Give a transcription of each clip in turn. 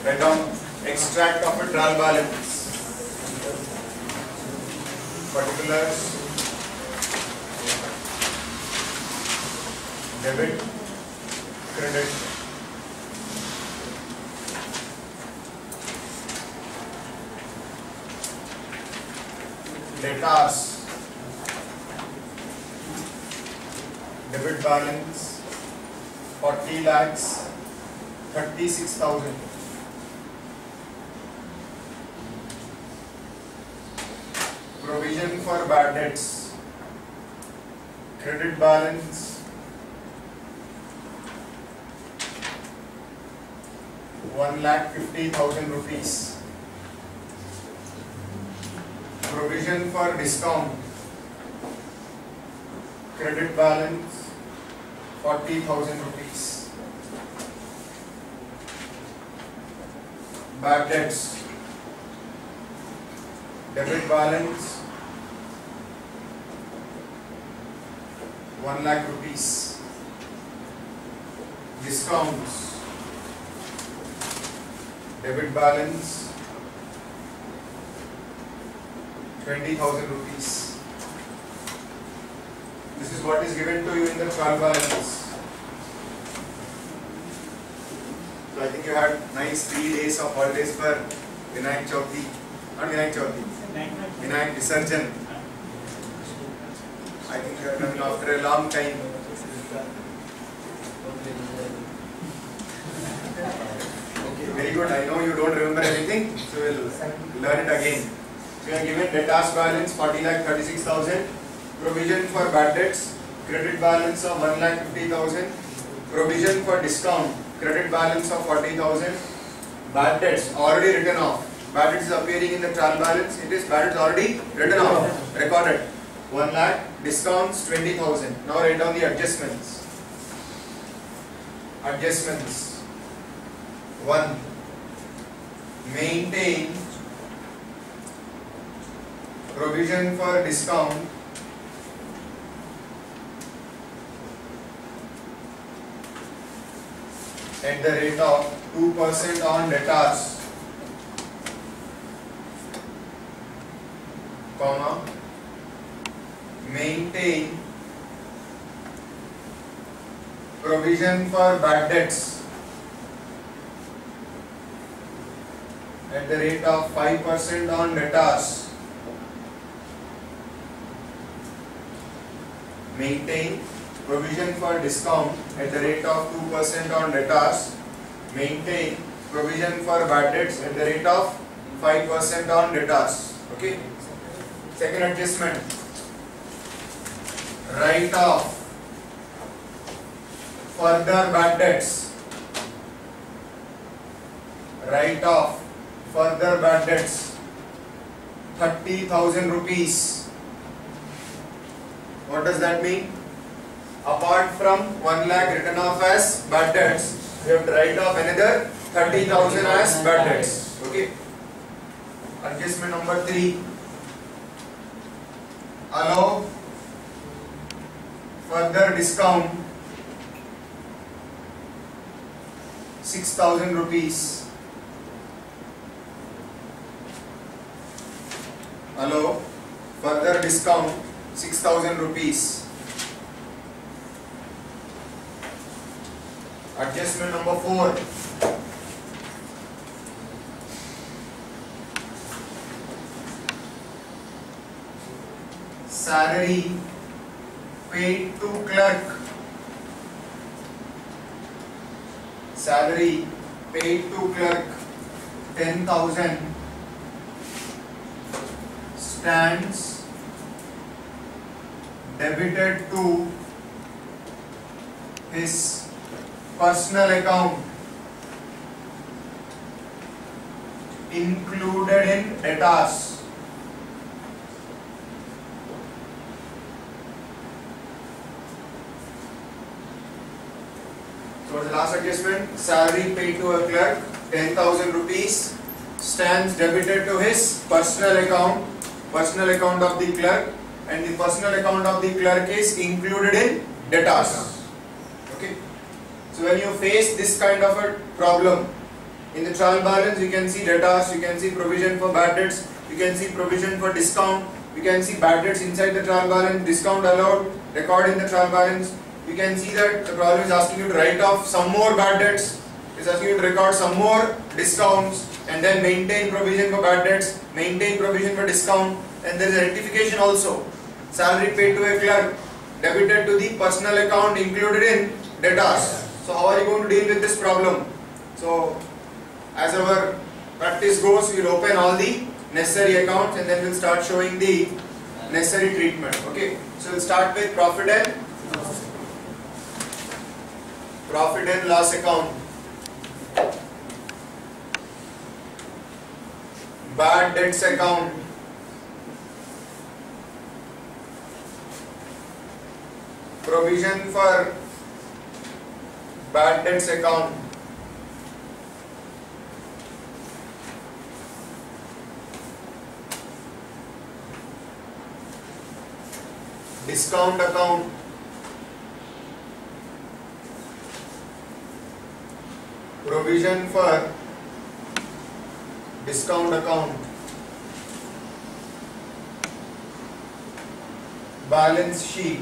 Write down extract of a trial balance. Particulars, debit, credit. Debtors, debit balance 40 lakhs 36,000. Provision for bad debts, credit balance 1,50,000 rupees. Provision for discount, credit balance 40,000 rupees. Bad debts, debit balance 1 lakh rupees. Discounts, debit balance 20,000 rupees. This is what is given to you in the trial balance. So I think you had nice 3 days of holidays for Vinayak Chauthi, not Vinayak Chauthi, Vinayak Visarjan. I think you are coming after a long time. Okay, very good. I know you don't remember anything, so we'll learn it again. So you are given debtors balance 40,36,000, provision for bad debts, credit balance of 1,50,000, provision for discount, credit balance of 40,000, bad debts already written off. Bad debts is appearing in the trial balance. It is bad debts already written off, recorded. 1 lakh, discounts 20,000. Now write down the adjustments. Adjustments. 1. Maintain provision for discount at the rate of 2% on debtors, comma, maintain provision for bad debts at the rate of 5% on debtors. Maintain provision for discount at the rate of 2% on debtors. Maintain provision for bad debts at the rate of 5% on debtors. Okay. Second adjustment. Write off further bad debts. Write off further bad debts 30,000 rupees. What does that mean? Apart from 1 lakh written off as bad debts, you have to write off another 30,000 as bad debts. Okay. Adjustment number 3. Allow further discount 6,000 rupees. Allow further discount 6,000 rupees. Adjustment number 4. Salary paid to clerk. Salary paid to clerk 10,000 stands debited to his personal account included in debtors. So what's the last adjustment? Salary paid to a clerk 10,000 rupees stands debited to his personal account of the clerk, and the personal account of the clerk is included in debtors. Okay. So when you face this kind of a problem, In the trial balance, you can see debtors, you can see provision for bad debts, you can see provision for discount, you can see bad debts inside the trial balance, discount allowed, record in the trial balance. You can see that the problem is asking you to write off some more bad debts, it's asking you to record some more discounts, and then maintain provision for bad debts, maintain provision for discount, and there is a rectification also. Salary paid to a clerk, debited to the personal account included in debtors. So how are you going to deal with this problem? So as our practice goes, we will open all the necessary accounts and then we will start showing the necessary treatment. Okay, so we will start with profit and loss account, bad debts account, provision for bad debts account, discount account, provision for discount account, balance sheet.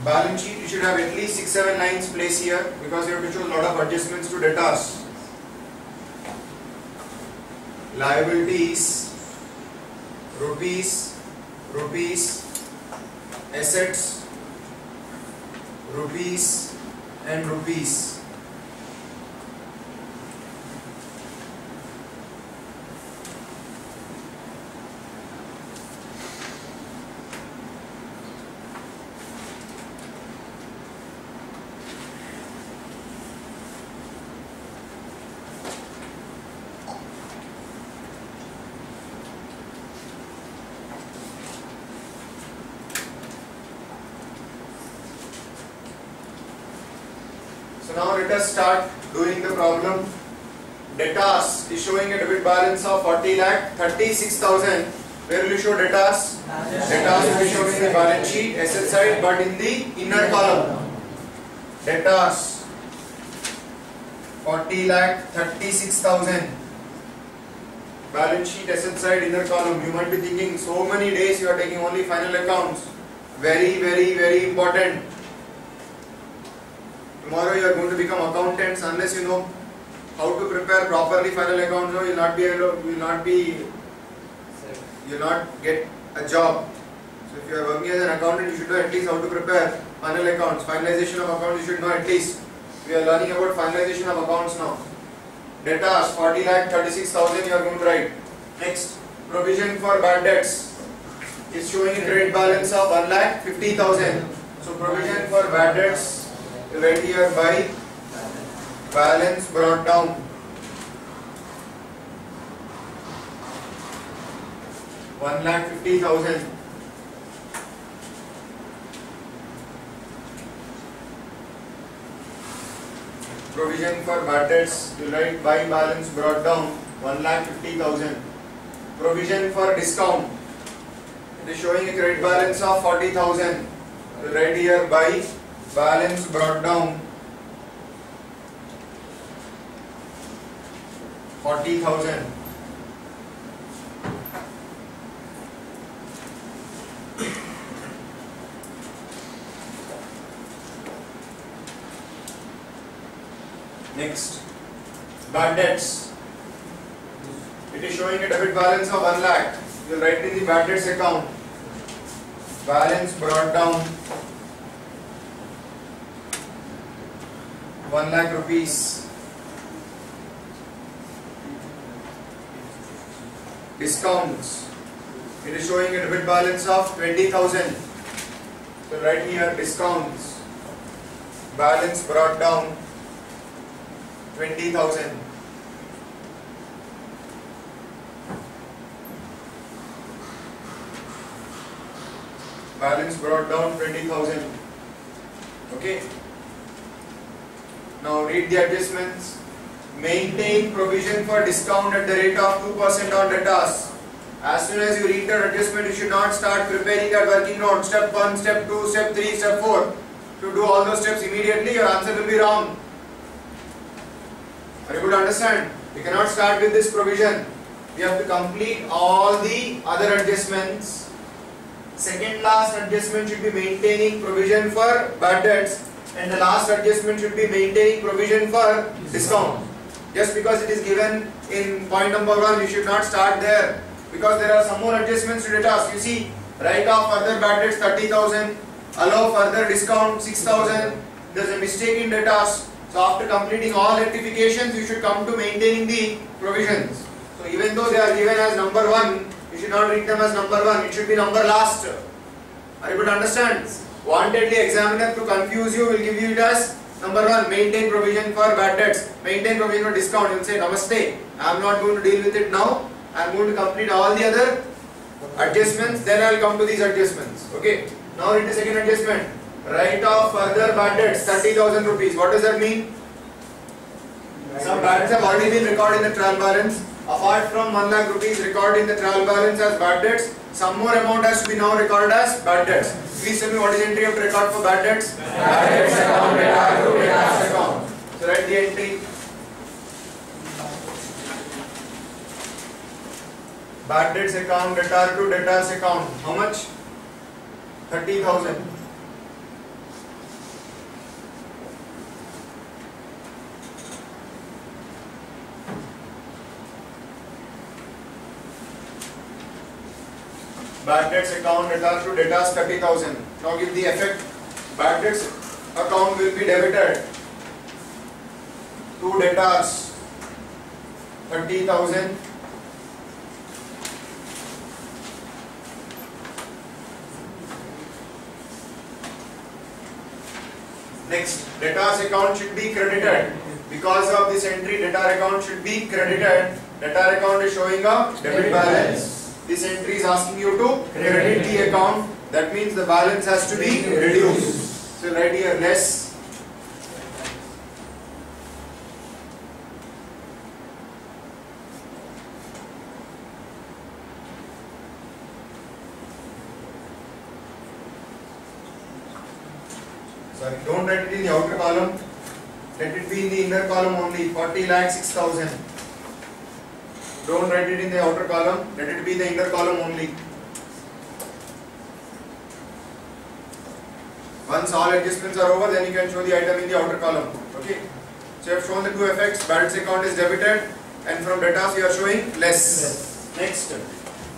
Balance sheet, you should have at least 6-7 lines placed here because you have to show a lot of adjustments to debtors. Liabilities, rupees, assets, rupees and rupees. So now let us start doing the problem. Debtors is showing a debit balance of 40,36,000. Where will you show debtors? Debtors will be shown in the balance sheet, asset side, but in the inner column. Debtors 40,36,000. Balance sheet, asset side, inner column. You might be thinking, so many days you are taking only final accounts. Very important. Tomorrow you are going to become accountants. Unless you know how to prepare properly final accounts, you will not get a job. So if you are working as an accountant, you should know at least how to prepare final accounts. Finalization of accounts, you should know at least. We are learning about finalization of accounts now. Debtors 40,36,000 you are going to write. Next, provision for bad debts is showing a credit balance of 1,50,000. So provision for bad debts write here by balance brought down. $1,50,000. Provision for bad debts, you write by balance brought down 1,50,000. Provision for discount, it is showing a credit balance of 40,000. You write here by balance brought down 40,000. Next, bad debts. It is showing a debit balance of 1 lakh. You will write in the bad debts account. Balance brought down 1 lakh rupees. Discounts. It is showing a debit balance of 20,000. So write here discounts. Balance brought down 20,000. Balance brought down 20,000. Okay. Now read the adjustments. Maintain provision for discount at the rate of 2% on debtors. As soon as you read the adjustment, you should not start preparing that working note. Step 1, step 2, step 3, step 4. If you do all those steps immediately, your answer will be wrong. Are you able to understand? We cannot start with this provision. We have to complete all the other adjustments. Second last adjustment should be maintaining provision for bad debts, and the last adjustment should be maintaining provision for discount. Just because it is given in point number 1, you should not start there, because there are some more adjustments to debtors. You see, write off further bad debts 30,000, allow further discount 6,000. There is a mistake in debtors. So after completing all rectifications, you should come to maintaining the provisions. So even though they are given as number 1, you should not read them as number 1. It should be number last. Are you able to understand? Wantedly examiner to confuse you will give you it as number 1, maintain provision for bad debts, maintain provision for discount. You will say namaste, I am not going to deal with it now. I am going to complete all the other adjustments, then I will come to these adjustments. Okay. Now read the second adjustment. Write off further bad debts 30,000 rupees. What does that mean? Some bad debts have already been recorded in the trial balance. Apart from 1 lakh rupees recorded in the trial balance as bad debts, some more amount has to be now recorded as bad debts. Please tell me what is the entry you have to record for bad debts? Bad debts account, debtors account. So write the entry. Bad debts account, debtor to debtors account. How much? 30,000. Bad debts account, debtor to debtors 30,000. Now give the effect. Bad debts account will be debited to debtors 30,000. Next, debtors account should be credited. Because of this entry, debtor account should be credited. Debtor account is showing a debit balance. This entry is asking you to credit the account. That means the balance has to be reduced. So write here less. Sorry, don't write it in the outer column. Let it be in the inner column only. 40 lakh 6,000. Don't write it in the outer column. Let it be in the inner column only. Once all adjustments are over, then you can show the item in the outer column. Okay. So you have shown the two effects. Bad debts account is debited, and from debtors you are showing less. Next,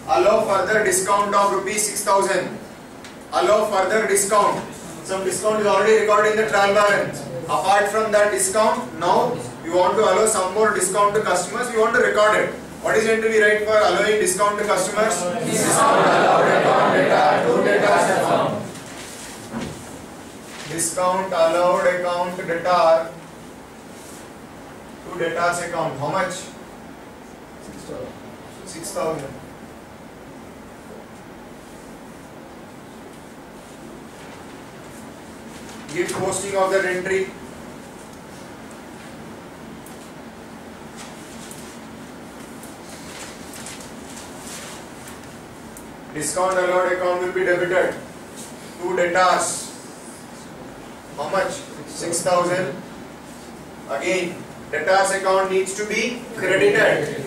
allow further discount of rupees 6,000. Allow further discount. Some discount is already recorded in the trial balance. Apart from that discount, now you want to allow some more discount to customers. You want to record it. What is going to be right for allowing discount to customers? Discount allowed account debtor to debtors account. Discount allowed account debtor to debtors account. How much? 6,000. Give posting of that entry. Discount allowed account will be debited to debtors. How much? 6,000. Again, debtors account needs to be credited.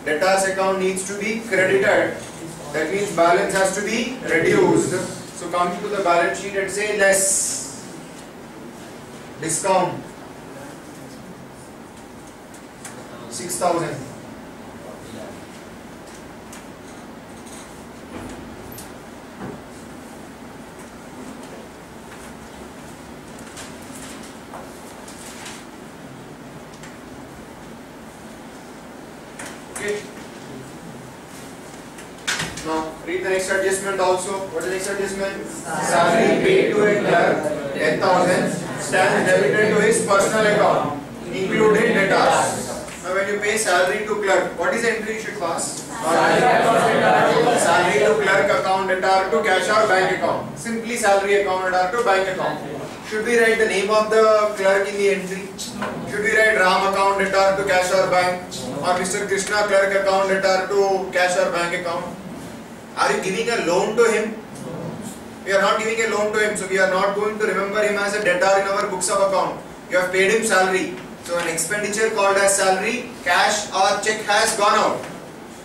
Debtors account needs to be credited. That means balance has to be reduced. So come to the balance sheet and say less. Discount 6,000. Okay. Now read the next adjustment also. What is the next adjustment? Salary paid to a clerk 10,000 stands debited to his personal account, including debtors. Now when you pay salary to clerk, what is the entry you should pass? Salary to clerk account debtor to cash or bank account. Simply salary account debtor to bank account. Should we write the name of the clerk in the entry? Should we write Ram account debtor to cash or bank? Or Mr. Krishna clerk account debtor to cash or bank account? Are you giving a loan to him? We are not giving a loan to him, so we are not going to remember him as a debtor in our books of account. You have paid him salary. So an expenditure called as salary, cash or check has gone out.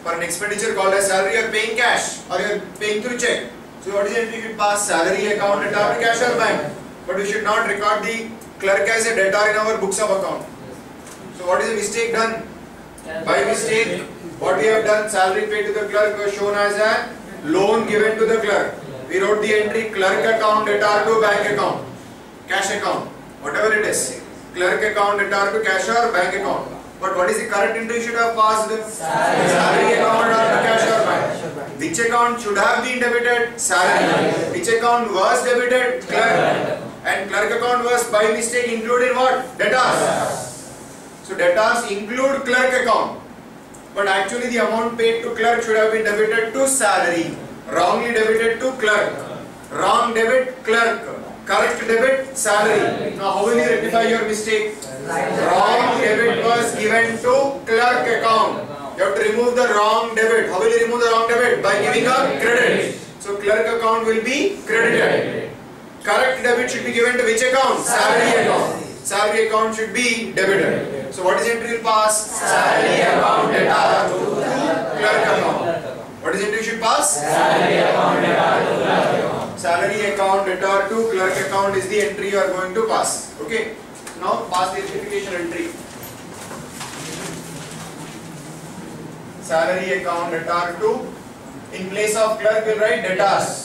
For an expenditure called as salary, you are paying cash or you are paying through check. So what is the entry? You should pass salary account debtor to cash or bank. But we should not record the clerk as a debtor in our books of account. So what is the mistake done? By mistake, what we have done, salary paid to the clerk was shown as a loan given to the clerk. We wrote the entry clerk account debtor to bank account, cash account, whatever it is. Clerk account debtor to cash or bank account. But what is the correct entry? Should have passed salary account or to cash or bank. Which account should have been debited? Salary. Which account was debited? Clerk. And clerk account was by mistake included what? Debtors. So debtors include clerk account. But actually the amount paid to clerk should have been debited to salary. Wrongly debited to clerk. Wrong debit clerk. Correct debit salary. Now how will you rectify your mistake? Wrong debit was given to clerk account. You have to remove the wrong debit. How will you remove the wrong debit? By giving a credit. So clerk account will be credited. Correct debit should be given to which account? Salary account. Salary account should be debited. So what is entry will pass? Salary account debtor to clerk account. What is entry should pass? Salary account debtor to clerk account. Salary account debtor to clerk account is the entry you are going to pass. Okay. Now pass the rectification entry. Salary account debtor to, in place of clerk will write debtors.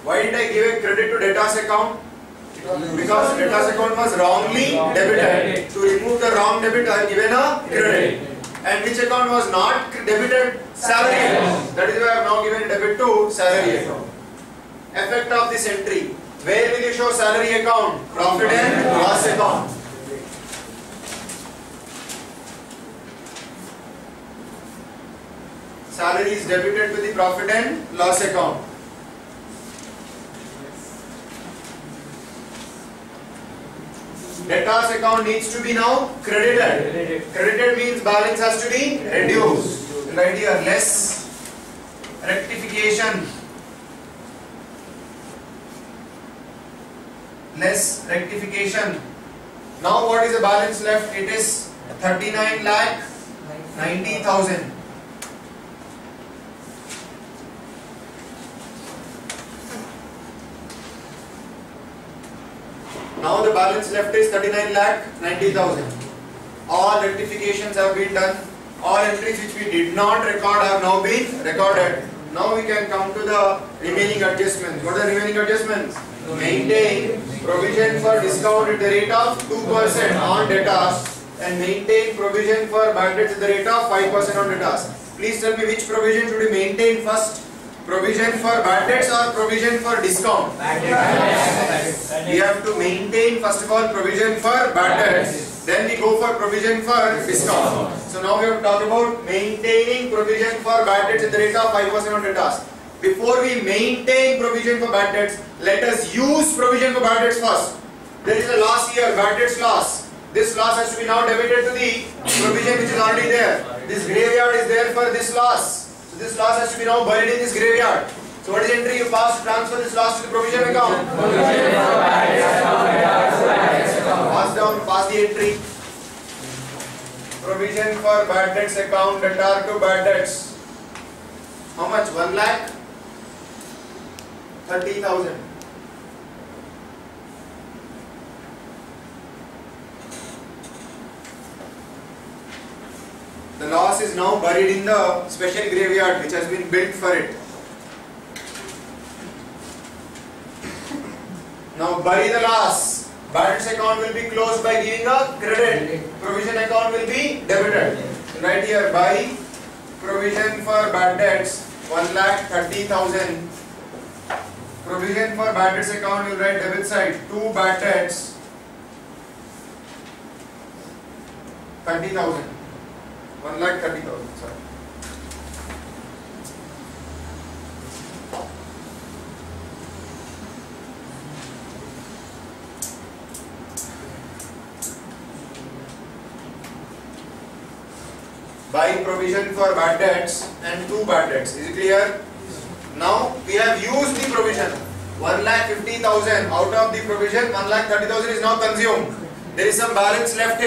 Why did I give a credit to debtors account? Because debtors account was wrongly debited. To remove the wrong debit, I have given a credit. And which account was not debited? Salary account. That is why I have now given a debit to salary account. Effect of this entry. Where will you show salary account? Profit and loss account. Salary is debited to the profit and loss account. Debtors account needs to be now credited. Credited means balance has to be reduced. Right here, less rectification. Less rectification. Now what is the balance left? It is 39 lakh 90,000. Now the balance left is 39 lakh 90,000. All rectifications have been done. All entries which we did not record have now been recorded. Now we can come to the remaining adjustments. What are the remaining adjustments? Maintain provision for discount at the rate of 2% on debtors and maintain provision for bad debts at the rate of 5% on debtors. Please tell me which provision should we maintain first? Provision for bad debts or provision for discount? We have to maintain first of all provision for bad debts. Then we go for provision for discount. So now we have to talk about maintaining provision for bad debts at the rate of 5% on debtors. Before we maintain provision for bad debts, let us use provision for bad debts first. There is a loss here, bad debts loss. This loss has to be now debited to the provision which is already there. This graveyard is there for this loss. So this loss has to be now buried in this graveyard. So what is the entry you pass to transfer this loss to the provision account? Pass down, pass the entry. Provision for bad debts account, debtor to bad debts. How much? 1 lakh 30,000. The loss is now buried in the special graveyard which has been built for it. Now bury the loss. Balance account will be closed by giving a credit. Provision account will be debited. Right here, buy provision for bad debts 1,30,000. Provision for bad debts account will write debit side 2 bad debts 30,000. 1,30,000. Sorry. Buy provision for bad debts and 2 bad debts. Is it clear? Now we have used the provision. 1,50,000 out of the provision, 1,30,000 is now consumed. There is some balance left.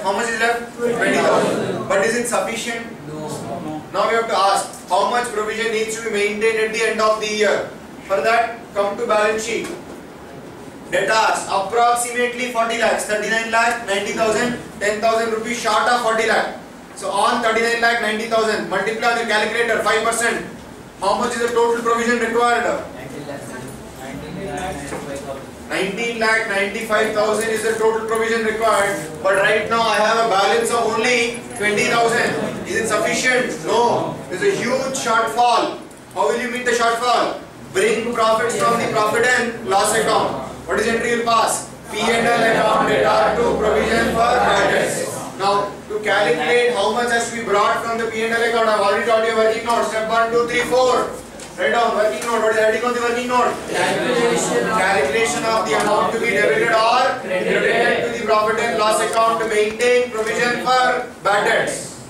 How much is left? 20,000. But is it sufficient? No. Now we have to ask how much provision needs to be maintained at the end of the year. For that, come to balance sheet. Debtors approximately 40 lakhs, 39 lakh 90,000, 10,000 rupees short of 40 lakh. So on 39 lakh 90,000, multiply on the calculator 5%. How much is the total provision required? 19 lakh 95,000 is the total provision required. But right now I have a balance of only 20,000. Is it sufficient? No. There is a huge shortfall. How will you meet the shortfall? Bring profits from the profit and loss account. What is entry will pass? P&L account debtor to provision for bad debts. Now to calculate how much has to be brought from the P&L account, I have already taught you working note. Step 1, 2, 3, 4. Write down working note. What is the heading on the working note? Calculation of the amount to be debited or credited to the profit and loss account to maintain provision for bad debts.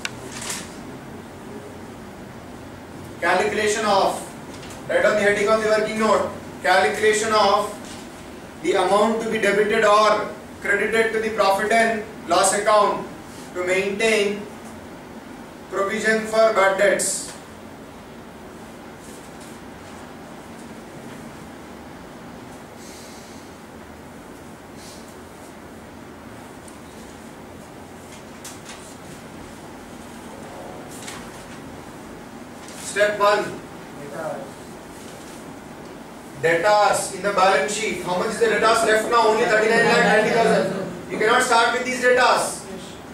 Calculation of, write down the heading on the working note. Calculation of the amount to be debited or credited to the profit and loss account to maintain provision for bad debts. Step 1. Debtors in the balance sheet. How much is the debtors left now? Only 39 lakh 90,000. You cannot start with these debtors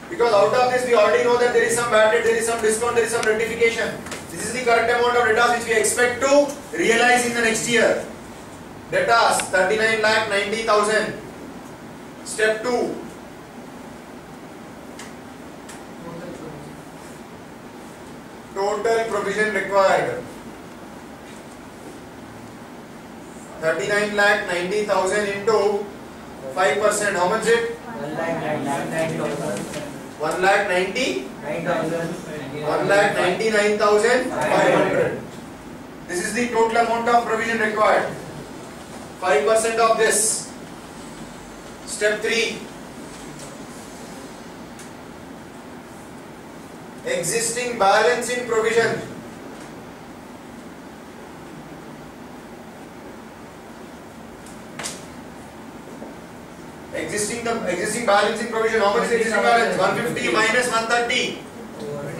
because out of this we already know that there is some bad debt, there is some discount, there is some rectification. This is the correct amount of debtors which we expect to realize in the next year. Debtors 39 lakh 90,000. Step 2. Total provision required. 39 lakh 90,000 into 5%. How much is it? 1 lakh 99,500. This is the total amount of provision required. 5% of this. Step 3. Existing balance in provision. Existing balance in provision. How much is existing balance? 150 minus 130.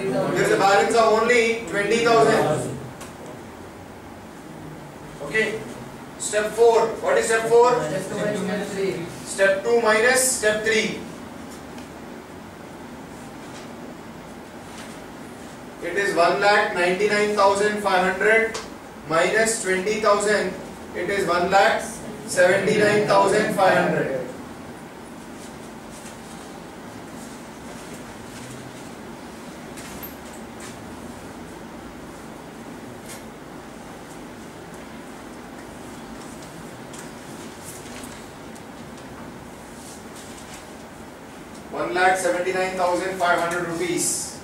There is a balance of only 20,000. Okay. Step 4. What is step 4? Step 2 minus step 3. It is 1,99,500 minus 20,000. It is 1,79,500. ₹1,79,500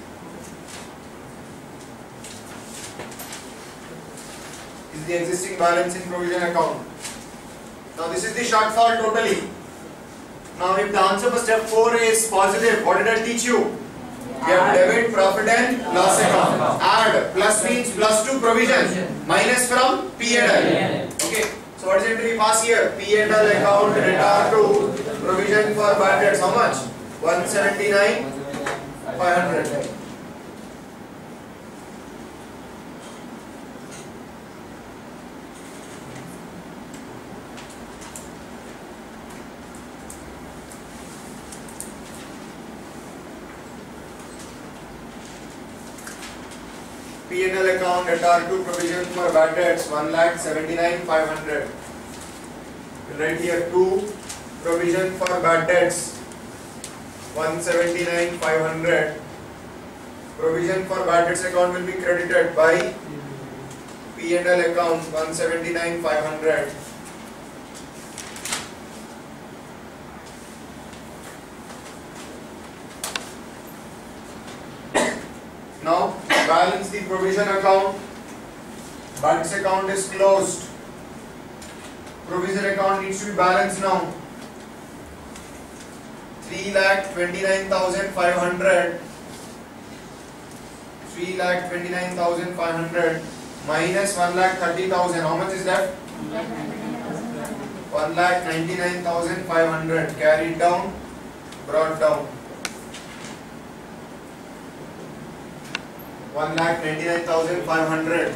is the existing balance in provision account. Now this is the shortfall totally. Now if the answer for step 4 is positive, what did I teach you? We have debit, profit and loss account. Add, plus means plus to provision, minus from P&L. Okay. So what is it we pass here? P&L account debtor to provision for bad debts. How much? 179,500. P&L account debtor to provision for bad debts 1,79,500. Right here 2 provision for bad debts 179,500. Provision for bad debts account will be credited by P&L account 179,500. Now balance the provision account. Budgets account is closed. Provision account needs to be balanced now. 3,29,500. 3,29,500 minus 1,30,000. How much is left? 1,99,500. Carried down, brought down. 1,99,500.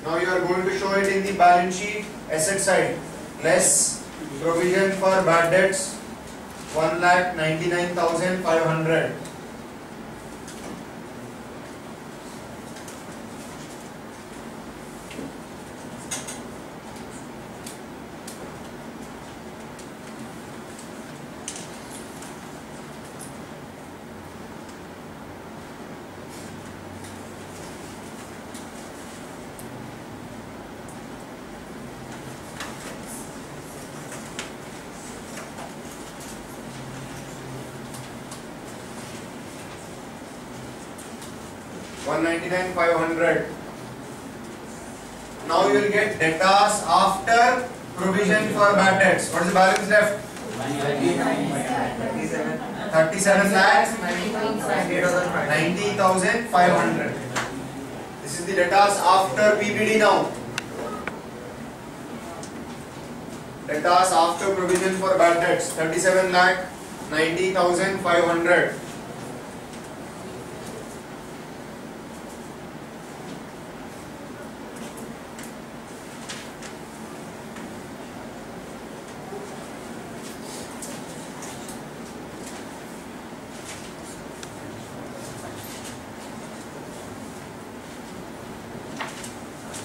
Now you are going to show it in the balance sheet asset side. Less provision for bad debts 1,99,500. $199,500. Now you will get debtors after provision for bad debts. What is the balance left? 37 lakhs 90,500. This is the debtors after PBD now. Debtors after provision for bad debts 37 lakh 90,500.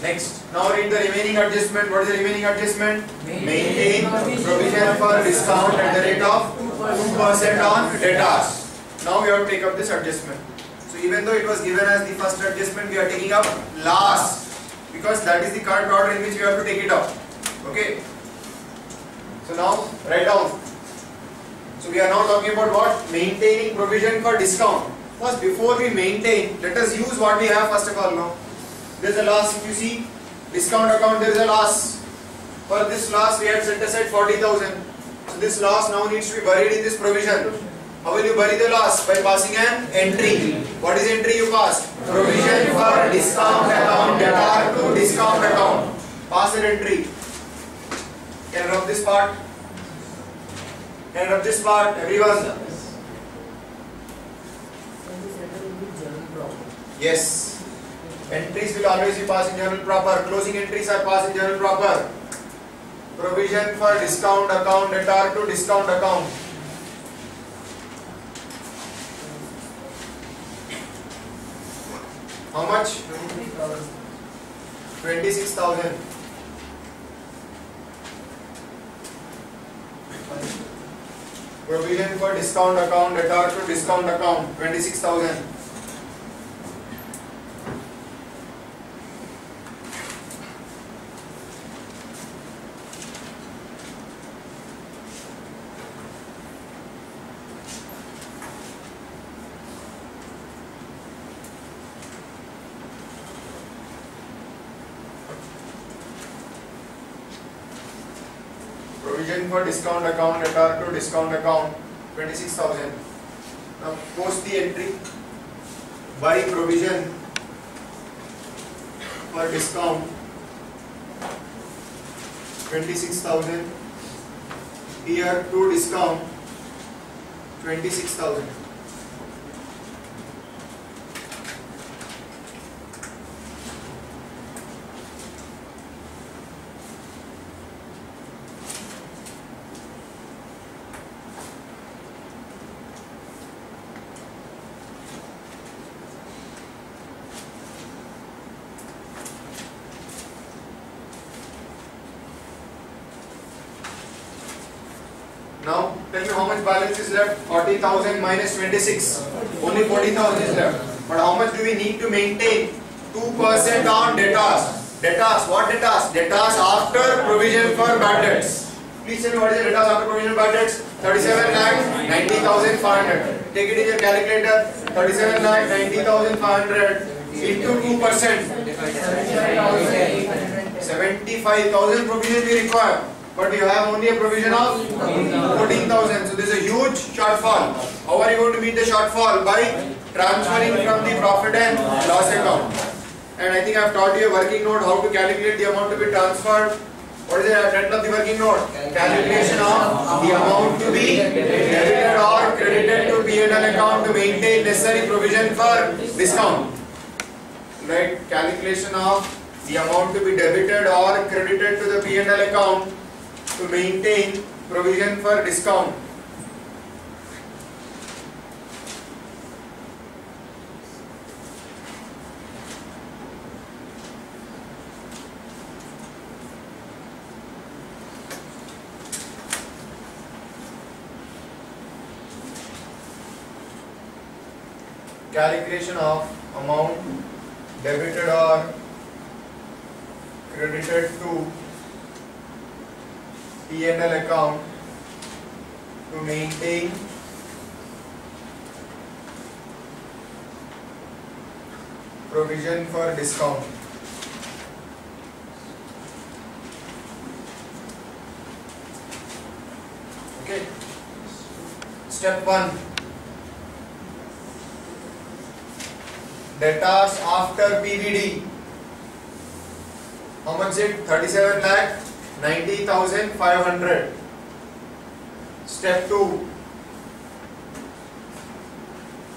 Next, now read the remaining adjustment. What is the remaining adjustment? Maintain provision for discount at the rate of 2% on debtors. Now we have to take up this adjustment. So even though it was given as the first adjustment, we are taking up last because that is the current order in which we have to take it up. Okay. So now write down. So we are now talking about what? Maintaining provision for discount. First, before we maintain, let us use what we have first of all now. There is a loss. If you see discount account, there is a loss. For this loss, we had set aside 40,000. So this loss now needs to be buried in this provision. How will you bury the loss? By passing an entry. What is entry you pass? Provision for discount account, debtor to discount account. Pass an entry. Can I rub this part? Can I rub this part? Everyone? Yes. Entries will always be passed in journal proper. Closing entries are passed in journal proper. Provision for discount account, debtor to discount account. How much? 26,000. Provision for discount account, debtor to discount account. 26,000. Provision for discount account, debtor to discount account, 26,000. Now post the entry. Buy provision for discount, 26,000. Here to discount, 26,000. Now tell me how much balance is left? 40,000 minus 26. Only 40,000 is left. But how much do we need to maintain? 2% on debtors. Debtors, what debtors? Debtors after provision for bad debts. Please tell me what is the debtors after provision bad debts? 37 lakh 90,500. Take it in your calculator. 37 lakh 90,500 into 2%. 75,000 provision we require, but we have only a provision of 14,000. So there is a huge shortfall. How are you going to meet the shortfall? By transferring from the profit and loss account. And I think I have taught you a working note how to calculate the amount to be transferred. What is the title of the working note? Calculation of the amount to be debited or credited to P&L account to maintain necessary provision for discount. Right? Calculation of the amount to be debited or credited to the P&L account to maintain provision for discount. Calculation of amount debited or credited to P&L account to maintain provision for discount. Okay. Step 1. Debtors after PBD. How much is it? 37 lakh 90,500. Step 2.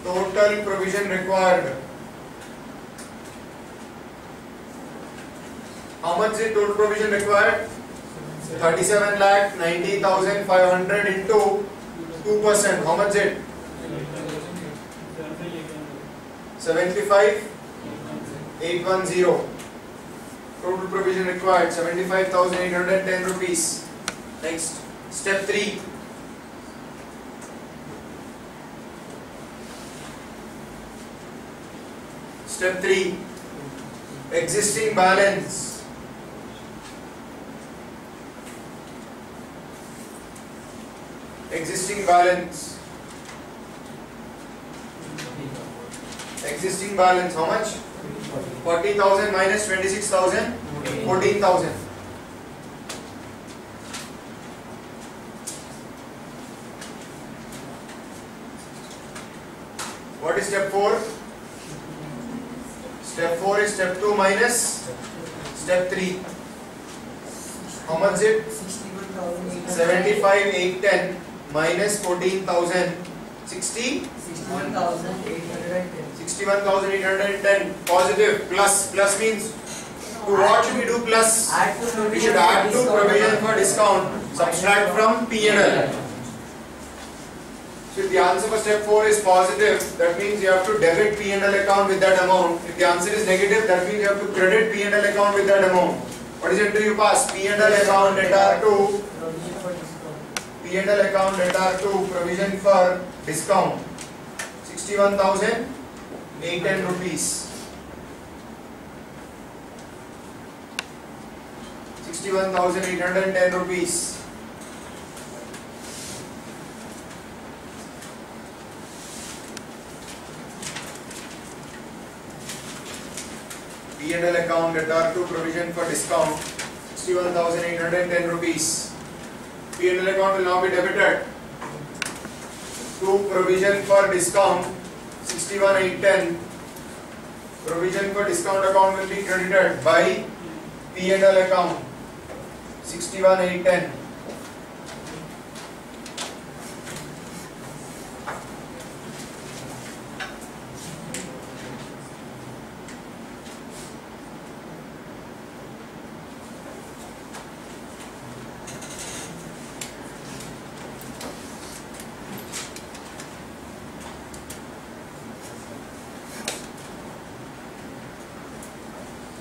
Total provision required. How much is total provision required? 37 lakh 90,500 into 2%. How much is it? 75,810. Total provision required 75,810 rupees. Next, step 3. Step 3. Existing balance. Existing balance. Existing balance, how much? 40,000 minus 26,000, 14,000. What is step 4? Step 4 is step 2 minus step 3. How much is it? 75,810 minus 14,000, 61,810. Positive. Plus means to what should we do plus? We should add to provision for discount, subtract from P&L. So if the answer for step 4 is positive, that means you have to debit P&L account with that amount. If the answer is negative, that means you have to credit P&L account with that amount. What is it do you pass? P&L account debtor to P&L account debtor to provision for discount. 61,810 rupees. 61,810 rupees. P&L account debtor to provision for discount. 61,810 rupees. P&L account will now be debited to provision for discount. 61,810. Provision for discount account will be credited by P&L account. 61,810.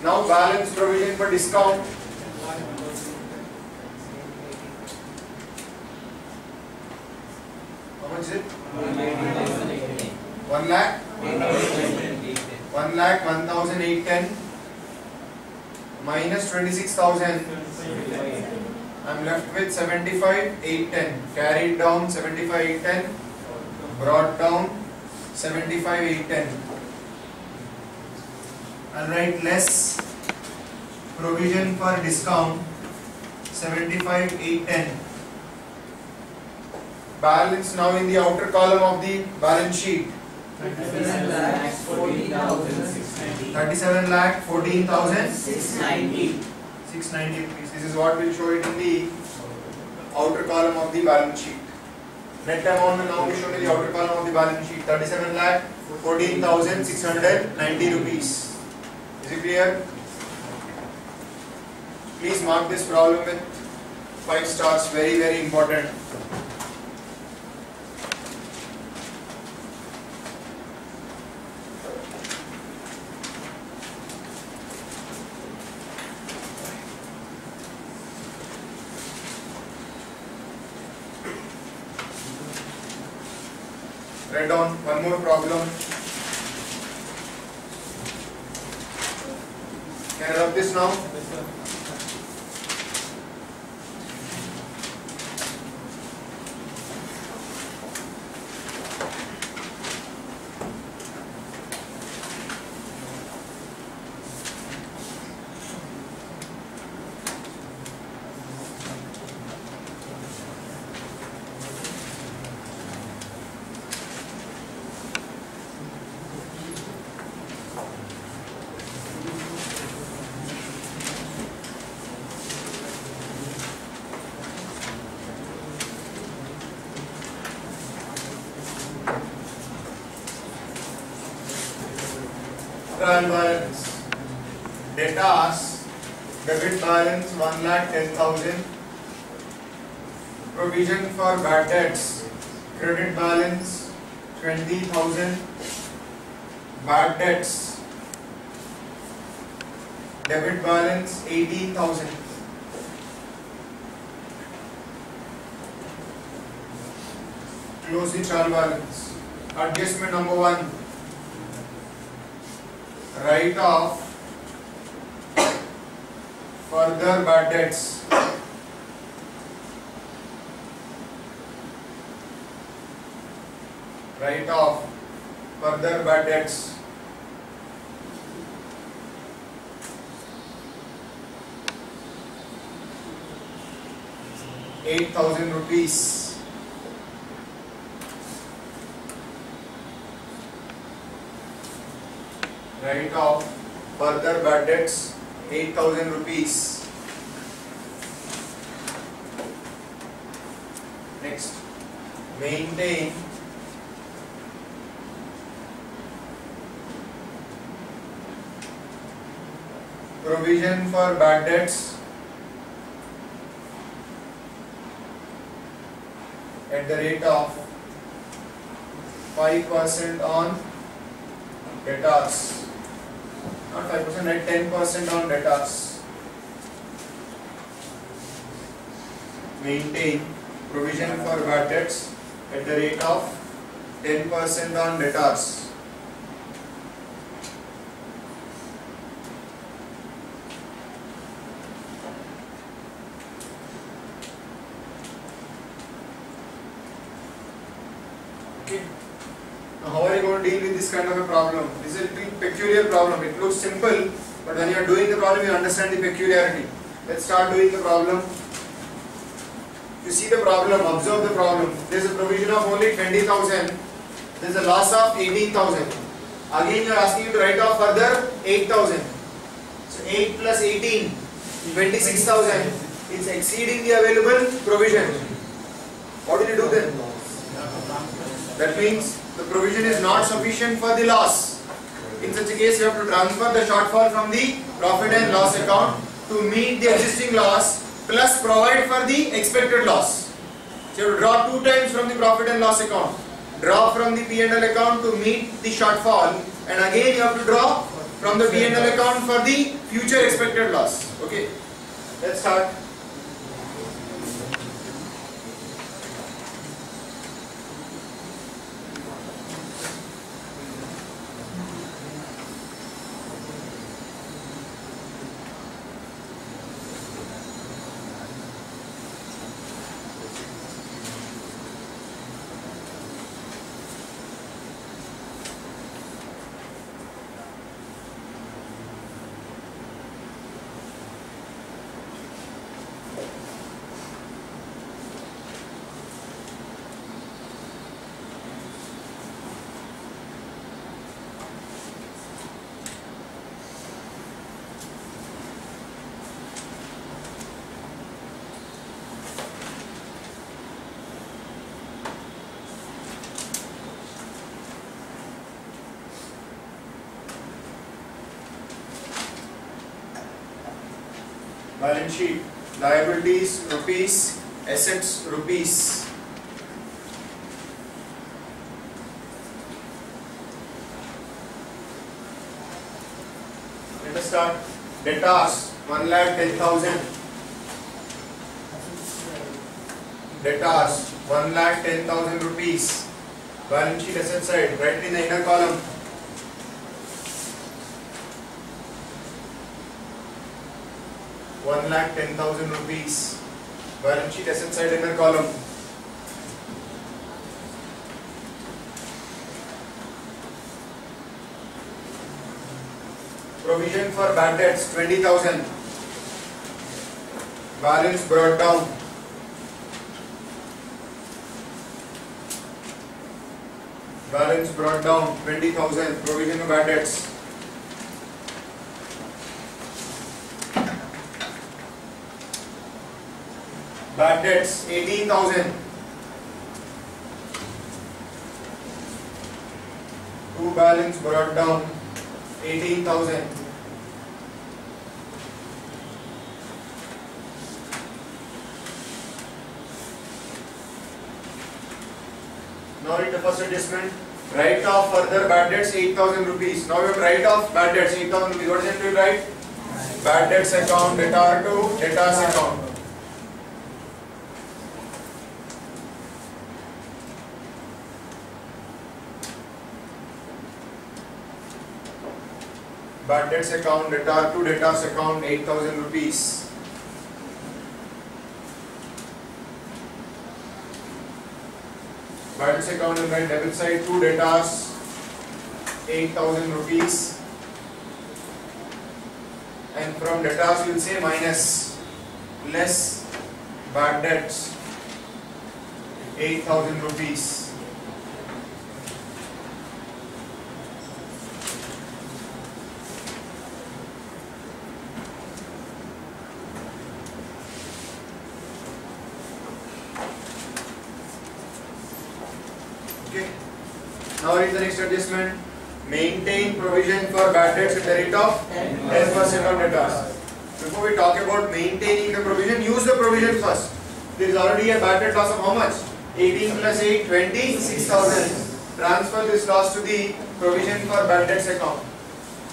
Now balance provision for discount. How much is it? 1 lakh? 1,01,810 minus 26,000. I'm left with 75, 810. Carried down 75, 810. Brought down 75, 810. I'll write less provision for discount 75, 810. Balance now in the outer column of the balance sheet. 37 lakh 14,690. 37 lakh 14,690 690. rupees. This is what will show it in the outer column of the balance sheet. Net amount will now be shown in the outer column of the balance sheet. 37 lakh 14,690 rupees. Is it clear? Please mark this problem with 5 stars. Very, very important. Write down one more problem. Can I rub this now? Trial balance. Debtors, debit balance 1,10,000. Provision for bad debts, credit balance 20,000. Bad debts, debit balance 18,000. Close the trial balance. Adjustment number 1. Write off further bad debts. Write off further bad debts. ₹8,000. Write off further bad debts 8,000 rupees. Next, maintain provision for bad debts at the rate of 5% on debtors. Not 5%, at 10% on debtors. Maintain provision for bad debts at the rate of 10% on debtors. Okay. Now, how are you going to deal with this kind of a problem? This is a peculiar problem. It looks simple, but when you are doing the problem, you understand the peculiarity. Let's start doing the problem. You see the problem, observe the problem. There is a provision of only 20,000. There is a loss of 18,000. Again, you are asking you to write off further 8,000. So 8 plus 18, 26,000. It's exceeding the available provision. What will you do then? That means the provision is not sufficient for the loss. In such a case, you have to transfer the shortfall from the profit and loss account to meet the existing loss plus provide for the expected loss. So you have to draw 2 times from the profit and loss account. Draw from the P&L account to meet the shortfall, and again you have to draw from the P&L account for the future expected loss. Okay, let's start. balance sheet, liabilities rupees, assets rupees. Let us start. Debtors 1,10,000. Debtors 1,10,000 rupees. Balance sheet asset side, write it in the inner column. ₹1,10,000. Balance sheet asset side inner column. Provision for bad debts 20,000. Balance brought down. Balance brought down 20,000. Provision for bad debts. Bad debts 18,000. To balance brought down 18,000. Now read the first adjustment. Write off further bad debts 8,000 rupees. Now we have to write off bad debts 8,000 rupees. What is it to write? Bad debts account, debtor to debtors account. Bad debts account, debtor to debtors account 8,000 rupees. Bad debts account and right debit side to debtors 8,000 rupees. And from debtors you will say minus less bad debts 8,000 rupees. Okay. Now read the next adjustment. Maintain provision for bad debts at the rate of 10% on debtors. Before we talk about maintaining the provision, use the provision first. There is already a bad debt loss of how much? 18 plus 8, 26,000. Transfer this loss to the provision for bad debts account.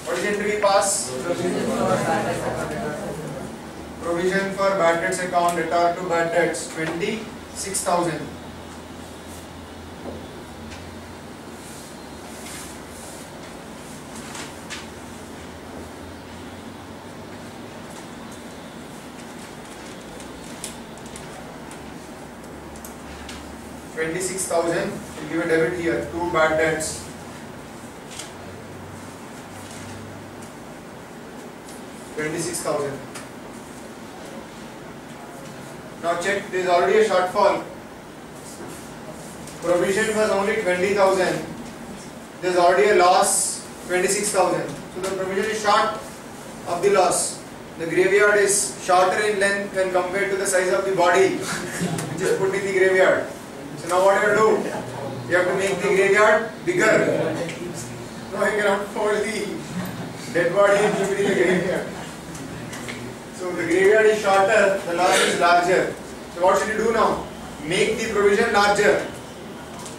What is it to be passed? Provision for bad debts account, debtor to bad debts 26,000. $26,000. We'll give a debit here. Two bad debts. $26,000. Now check. There is already a shortfall. Provision was only 20,000. There is already a loss 26,000. So the provision is short of the loss. The graveyard is shorter in length when compared to the size of the body which is put in the graveyard. So now what do? You have to make the graveyard bigger. No, you cannot hold the dead body and keep it in the graveyard. So the graveyard is shorter, the loss is larger. So what should you do now? Make the provision larger.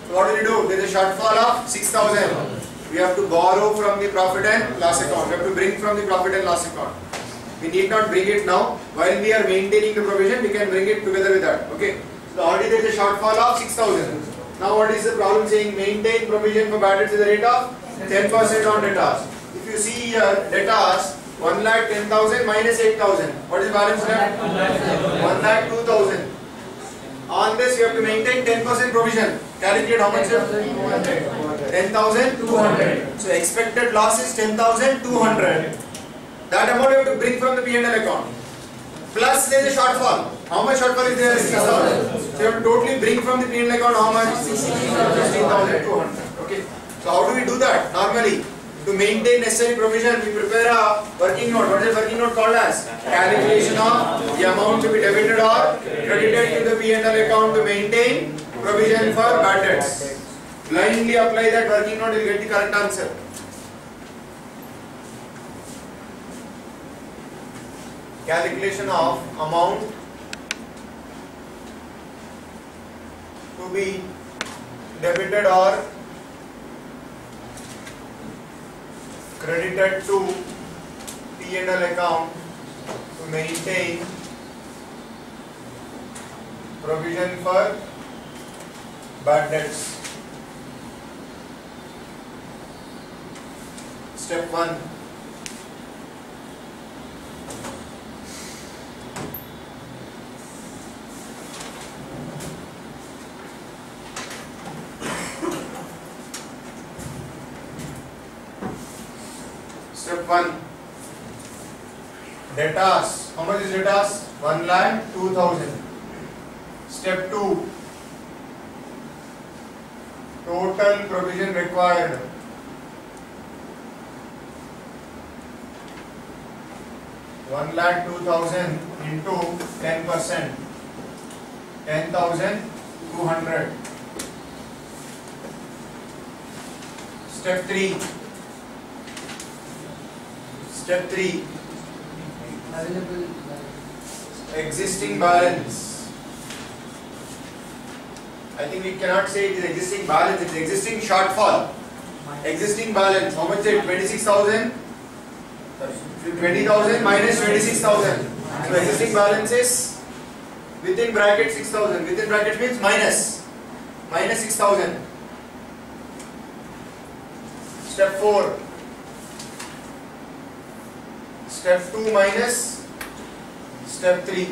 So what will you do? There is a shortfall of 6,000. We have to borrow from the profit and loss account. We have to bring from the profit and loss account. We need not bring it now. While we are maintaining the provision, we can bring it together with that. Okay. So already there is a shortfall of 6,000. Now what is the problem saying? Maintain provision for bad debts at the rate of 10% on debtors. If you see here, debtors 1,10,000 minus 8,000. What is the balance left? 1,02,000. On this you have to maintain 10% provision. Calculate how much? 10,200. So expected loss is 10,200. That amount you have to bring from the P&L account. Plus there is a shortfall. How much shortfall is there? 6,000. So you have to totally bring from the P&L account how much? 16,200. Okay. So how do we do that? Normally, to maintain necessary provision, we prepare a working note. What is the working note called as? Calculation of the amount to be debited or credited to the P&L account to maintain provision for bad debts. Blindly apply that working note, you will get the correct answer. calculation of amount to be debited or credited to P&L account to maintain provision for bad debts. Step 1. Step 1. Debtors. How much is debtors? 1,02,000. Step 2. Total provision required. $1,02,000 into 10%. 10,200. Step 3. Step 3. Available Existing balance. I think we cannot say it is existing balance, it is existing shortfall. Existing balance, how much is it? 26,000? 20,000 minus 26,000. So existing balance is within bracket 6,000. Within bracket means minus 6,000. Step 4. Step 2 minus step 3.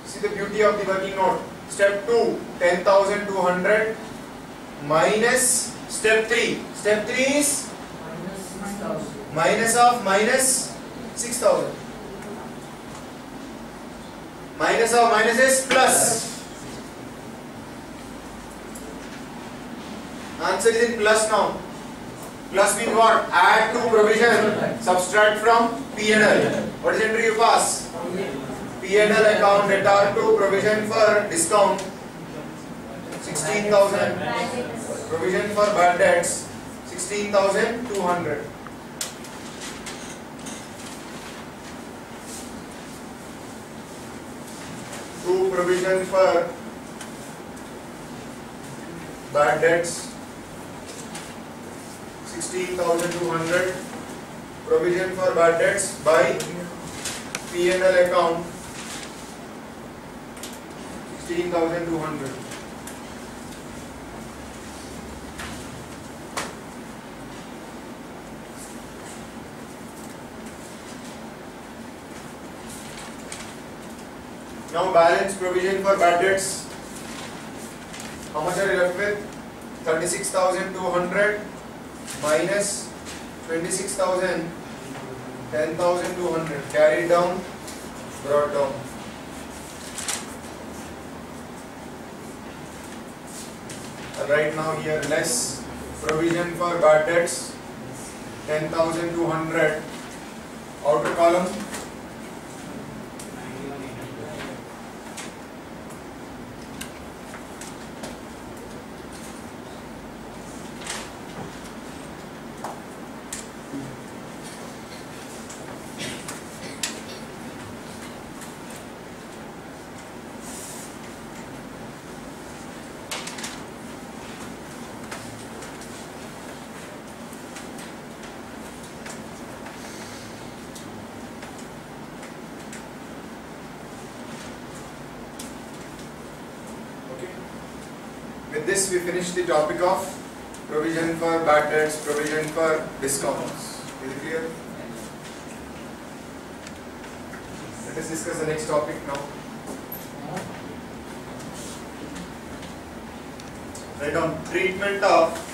See the beauty of the working note. Step 2, 10,200 minus step 3. Step 3 is minus of minus 6,000. Minus of minus is plus. Answer is in plus now. Plus means what? Add to provision, subtract from P&L. What is entry you pass? P&L account debtor to provision for discount 16,000. Provision for bad debts 16,200. To provision for bad debts 16,200. Provision for bad debts by P&L account 16,200. Now balance provision for bad debts. How much are you left with? 36,200 minus 26,000, 10,200. Carried down, brought down. Right now here less provision for bad debts 10,200. Outer column With this we finish the topic of provision for bad debts, provision for discounts. Is it clear? Let us discuss the next topic now. Write down treatment of